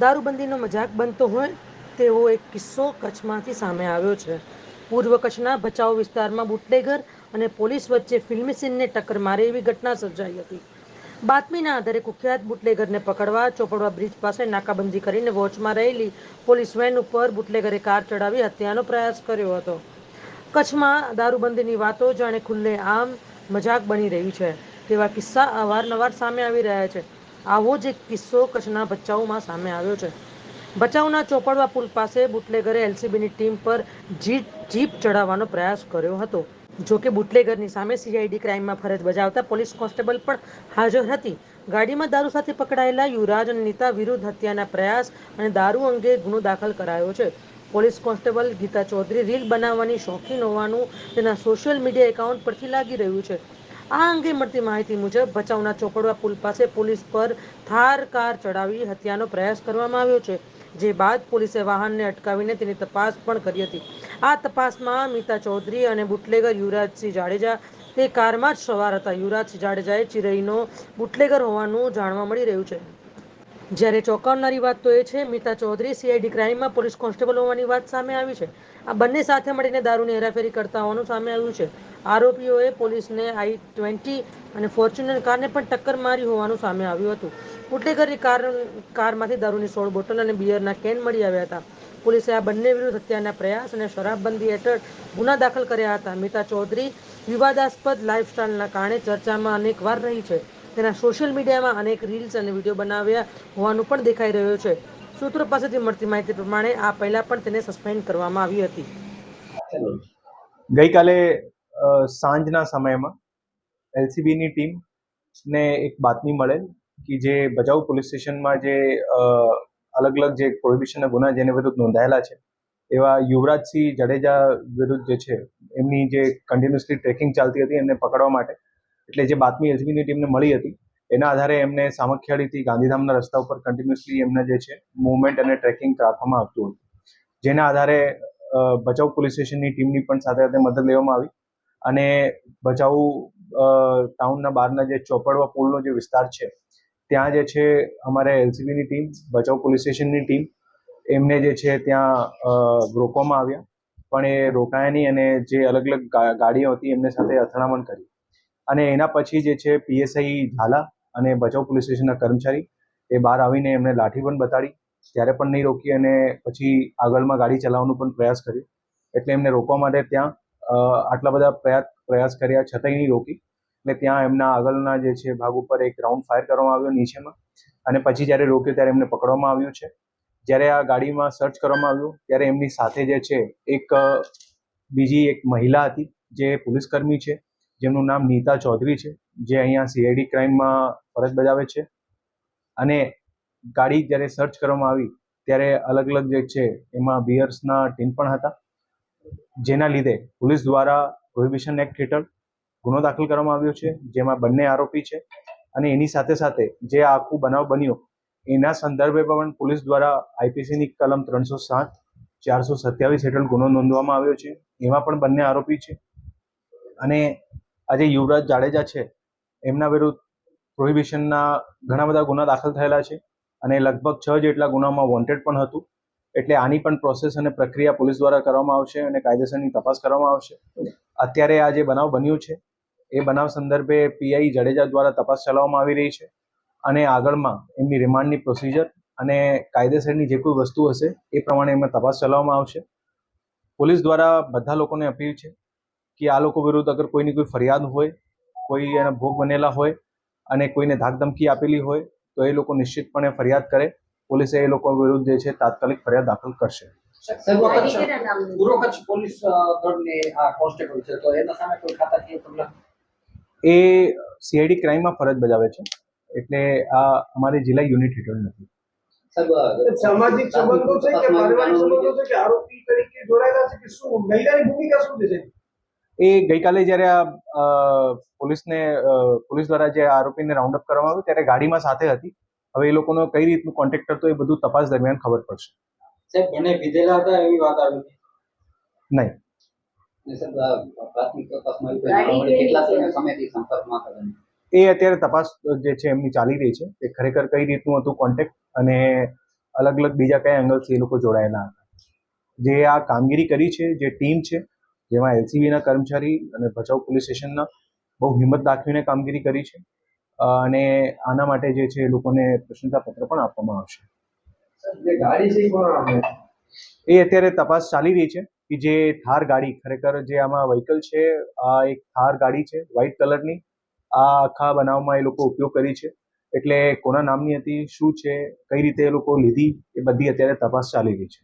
દારૂબંધીનો મજાક બનતો હોય તેવો એક કિસ્સો કચ્છમાંથી સામે આવ્યો છે. પૂર્વ કચ્છના ભચાઉ વિસ્તારમાં બુટલેગર અને પોલીસ વચ્ચે ફિલ્મી સીનને ટક્કર મારે એવી ઘટના સર્જાઈ હતી. બાતમીના આધારે કુખ્યાત બુટલેગરને પકડવા ચોપડવા બ્રિજ પાસે નાકાબંધી કરીને વોચમાં રહેલી પોલીસ વેન ઉપર બુટલેગરે કાર ચડાવી હત્યાનો પ્રયાસ કર્યો હતો. કચ્છમાં દારૂબંધીની વાતો જાણે ખુલ્લે આમ મજાક બની રહી છે તેવા કિસ્સા અવારનવાર સામે આવી રહ્યા છે. આવો જ એક કિસ્સો કચ્છના ભચાઉમાં સામે આવ્યો છે. ભચાઉના ચોપડવા પુલ પાસે બુટલેગરે એલસીબીની ટીમ પર જીપ ચડાવવાનો પ્રયાસ કર્યો હતો. જોકે બુટલેગરની સામે સીઆઈડી ક્રાઇમમાં ફરજ બજાવતા પોલીસ કોન્સ્ટેબલ પણ હાજર હતી. ગાડીમાં દારૂ સાથે પકડાયેલા યુવરાજ અને નીતા વિરુદ્ધ હત્યાના પ્રયાસ અને દારૂ અંગે ગુનો દાખલ કરાયો છે. Police constable Geeta Chaudhary reel બનાવવાની શોખીન હોવાનું તેના સોશિયલ મીડિયા એકાઉન્ટ પરથી લાગી રહ્યું છે. આ અંગે મળતી માહિતી મુજબ ભચાઉના ચોપડવા પુલ પાસે પોલીસ પર થાર કાર ચડાવી હત્યાનો પ્રયાસ કરવામાં આવ્યો છે. જે બાદ પોલીસે વાહનને અટકાવીને તેની તપાસ પણ કરી હતી. આ તપાસમાં મીતા ચૌધરી અને બુટલેગર યુવરાજસિંહ જાડેજા તે કારમાં જ સવાર હતા. યુવરાજસિંહ જાડેજાએ ચિરઈનો બુટલેગર હોવાનું જાણવા મળી રહ્યું છે. જ્યારે ચોંકાવનારી વાત તો એ છે મીતા ચૌધરી સીઆઈડી ક્રાઇમમાં પોલીસ કોન્સ્ટેબલ હોવાની વાત સામે આવી છે. આ બંને સાથે મળીને દારૂની હેરાફેરી કરતા હોવાનું સામે આવ્યું છે. આરોપીઓએ પોલીસને i20 અને ફોર્ચ્યુનર કારને પણ ટક્કર મારી હોવાનું સામે આવ્યું હતું. બુટલેગરની કારમાંથી દારૂની 16 બોટલ અને બિયરના કેન મળી આવ્યા હતા. પોલીસે આ બંને વિરુદ્ધ હત્યાના પ્રયાસ અને શરાબબંધી હેઠળ ગુના દાખલ કર્યા હતા. મીતા ચૌધરી વિવાદાસ્પદ લાઇફસ્ટાઇલના કારણે ચર્ચામાં અનેકવાર રહી છે. તેના સોશિયલ મીડિયામાં અનેક રીલ્સ અને વિડીયો બનાવ્યા હોવાનું પણ દેખાઈ રહ્યું છે. સૂત્રો પાસેથી મળતી માહિતી પ્રમાણે આ પહેલા પણ તેને સસ્પેન્ડ કરવામાં આવી હતી. ગઈકાલે સાંજના સમયમાં એલસીબીની ટીમને એક બાતમી મળેલ કે જે ભચાઉ પોલીસ સ્ટેશનમાં જે અલગ અલગ જે પ્રોહિબિશનના ગુના જેને વિરુદ્ધ નોંધાયેલા છે એવા યુવરાજસિંહ જાડેજા વિરુદ્ધ જે છે એમની જે કન્ટિન્યુઅસલી ટ્રેકિંગ ચાલતી હતી એમને પકડવા માટે, એટલે જે બાતમી એલસીબીની ટીમને મળી હતી એના આધારે એમને સામખિયાળીથી ગાંધીધામના રસ્તા ઉપર કન્ટિન્યુઅસલી એમને જે છે મૂવમેન્ટ અને ટ્રેકિંગ રાખવામાં આવતું હતું. જેના આધારે ભચાઉ પોલીસ સ્ટેશનની ટીમની પણ સાથે સાથે મદદ લેવામાં આવી અને ભચાઉ ટાઉનના બહારના જે ચોપડવા પુલનો જે વિસ્તાર છે ત્યાં જે છે અમારે એલસીબીની ટીમ, ભચાઉ પોલીસ સ્ટેશનની ટીમ એમને જે છે ત્યાં રોકવામાં આવ્યા, પણ એ રોકાયા નહીં અને જે અલગ અલગ ગાડીઓ હતી એમને સાથે અથડામણ કરી અને એના પછી જે છે પીએસઆઈ ઝાલા અને ભચાઉ પોલીસ સ્ટેશનના કર્મચારી એ બહાર આવીને એમને લાઠી પણ બતાડી, ત્યારે પણ નહીં રોકી અને પછી આગળમાં ગાડી ચલાવવાનો પણ પ્રયાસ કર્યો. એટલે એમને રોકવા માટે ત્યાં આટલા બધા પ્રયાસ કર્યા છતાંય નહીં રોકી એટલે ત્યાં એમના આગળના જે છે ભાગ ઉપર એક રાઉન્ડ ફાયર કરવામાં આવ્યો નીચેમાં અને પછી જ્યારે રોક્યો ત્યારે એમને પકડવામાં આવ્યું છે. જ્યારે આ ગાડીમાં સર્ચ કરવામાં આવ્યું ત્યારે એમની સાથે જે છે બીજી એક મહિલા હતી જે પોલીસકર્મી છે જેમનું નામ નીતા ચૌધરી છે, જે અહીંયા સીઆઈડી ક્રાઇમમાં ફરજ બજાવે છે. અને ગાડી જ્યારે સર્ચ કરવામાં આવી ત્યારે અલગ અલગ જે છે એમાં બિયર્સના ટીન પણ હતા, જેના લીધે પોલીસ દ્વારા પ્રોહિબિશન એક્ટ હેઠળ ગુનો દાખલ કરવામાં આવ્યો છે, જેમાં બંને આરોપી છે. અને એની સાથે સાથે જે આખું બનાવ બન્યો એના સંદર્ભે પણ પોલીસ દ્વારા આઈપીસીની કલમ 307, 427 હેઠળ ગુનો નોંધવામાં આવ્યો છે. એમાં પણ બંને આરોપી છે. અને આજે યુવરાજ જાડેજા છે એમના વિરુદ્ધ પ્રોહિબિશનના ઘણા બધા ગુના દાખલ થયેલા છે અને લગભગ 6 જેટલા ગુનામાં વોન્ટેડ પણ હતું. એટલે આની પણ પ્રોસેસ અને પ્રક્રિયા પોલીસ દ્વારા કરવામાં આવશે અને કાયદેસરની તપાસ કરવામાં આવશે. અત્યારે આ જે બનાવ બન્યો છે એ બનાવ સંદર્ભે પીઆઈ જાડેજા દ્વારા તપાસ ચલાવવામાં આવી રહી છે અને આગળમાં એમની રિમાન્ડની પ્રોસિજર અને કાયદેસરની જે કોઈ વસ્તુ હશે એ પ્રમાણે એમાં તપાસ ચલાવવામાં આવશે. પોલીસ દ્વારા બધા લોકોને અપીલ છે કે આ લોકો વિરુદ્ધ અગર કોઈની કોઈ ફરિયાદ હોય, કોઈ એના ભોગ બનેલા હોય અને કોઈને ધાકધમકી આપેલી હોય તો એ લોકો નિશ્ચિતપણે ફરિયાદ કરે. પોલીસે એ લોકો વિરુદ્ધ જે છે તાત્કાલિક ફરિયાદ દાખલ કરશે. પૂર્વ કચ્છ પોલીસ દળને આ કોન્સ્ટેબલ છે તો એના સામે કોઈ ખાતાકીય પગલાં? એ સીઆઈડી ક્રાઇમમાં ફરજ બજાવે છે, એટલે આ અમારી જિલ્લા યુનિટ હેઠળ નથી. સામાજિક સંબંધો છે કે પારિવારિક સંબંધો છે કે આરોપી તરીકે જોડાયેલા છે કે શું મહિલાની ભૂમિકા શું છે? એ ગઈકાલે જ્યારે પોલીસ દ્વારા જે આરોપીને રાઉન્ડ અપ કરવામાં આવ્યું ત્યારે ગાડીમાં સાથે હતી. હવે એ લોકોનો કઈ રીતનું કોન્ટેક્ટ હતો એ બધું તપાસ દરમિયાન ખબર પડશે. સાહેબ બંને વિધેલા હતા એવી વાત આવી હતી? નહીં. પ્રાથમિક તપાસમાં કેટલા સમયથી સંપર્કમાં હતા? એ અત્યારે તપાસ જે છે એમની ચાલી રહી છે. એ ખરેખર કઈ રીતનું હતું કોન્ટેક્ટ અને અલગ અલગ બીજા કયા એંગલથી એ લોકો જોડાયેલા હતા. જે આ કામગીરી કરી છે, જે ટીમ છે, જેમાં એલસીબીના કર્મચારી અને ભચાઉ પોલીસ સ્ટેશનના બહુ હિંમત દાખવીને કામગીરી કરી છે, અને આના માટે જે છે એ લોકોને પ્રશંસાપત્ર પણ આપવામાં આવશે. જે ગાડી છે એ કોણ આપે? એ અત્યારે તપાસ ચાલી રહી છે કે જે થાર ગાડી ખરેખર જે આમાં વ્હીકલ છે, આ એક થાર ગાડી છે વ્હાઇટ કલરની. આ આખા બનાવમાં એ લોકો ઉપયોગ કરી છે, એટલે કોના નામની હતી, શું છે, કઈ રીતે એ લોકો લીધી, એ બધી અત્યારે તપાસ ચાલી રહી છે.